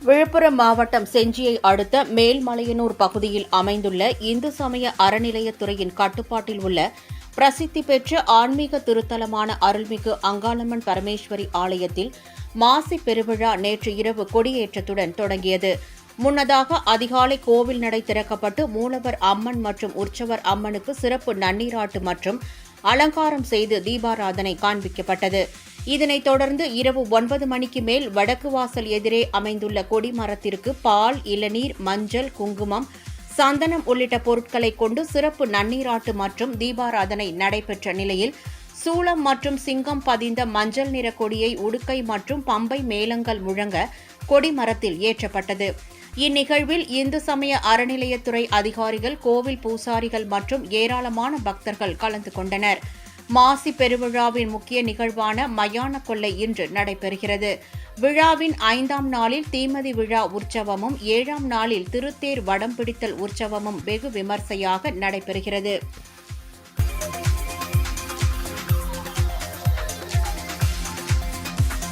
விழுப்புரம் மாவட்டம் செஞ்சியை அடுத்த மேல்மலையனூர் பகுதியில் அமைந்துள்ள இந்து சமய அறநிலையத்துறையின் கட்டுப்பாட்டில் உள்ள பிரசித்தி பெற்ற ஆன்மீக திருத்தலமான அருள்மிகு அங்காளம்மன் பரமேஸ்வரி ஆலயத்தில் மாசி பெருவிழா நேற்று இரவு கொடியேற்றத்துடன் தொடங்கியது. முன்னதாக அதிகாலை கோவில் நடை திறக்கப்பட்டு மூலவர் அம்மன் மற்றும் உற்சவர் அம்மனுக்கு சிறப்பு நன்னீராட்டு மற்றும் அலங்காரம் செய்து தீபாராதனை காண்பிக்கப்பட்டது. இதனைத் தொடர்ந்து இரவு 9 மணிக்கு மேல் வடக்கு வாசல் எதிரே அமைந்துள்ள கொடிமரத்திற்கு பால், இளநீர், மஞ்சள், குங்குமம், சந்தனம் உள்ளிட்ட பொருட்களை கொண்டு சிறப்பு நன்னீராட்டு மற்றும் தீபாராதனை நடைபெற்ற நிலையில் சூளம் மற்றும் சிங்கம் பதிந்த மஞ்சள் நிற கொடியை உடுக்கை மற்றும் பம்பை மேளங்கள் முழங்க கொடிமரத்தில் ஏற்றப்பட்டது. இந்நிகழ்வில் இந்து சமய அறநிலையத்துறை அதிகாரிகள், கோவில் பூசாரிகள் மற்றும் ஏராளமான பக்தர்கள் கலந்து கொண்டனர். மாசி பெருவிழாவின் முக்கிய நிகழ்வான மயான கொள்ளை இன்று நடைபெறுகிறது. விழாவின் 5ஆம் நாளில் தீமதி விழா உற்சவமும் 7ஆம் நாளில் திருத்தேர் வடம் பிடித்தல் உற்சவமும் வெகு விமர்சையாக நடைபெறுகிறது.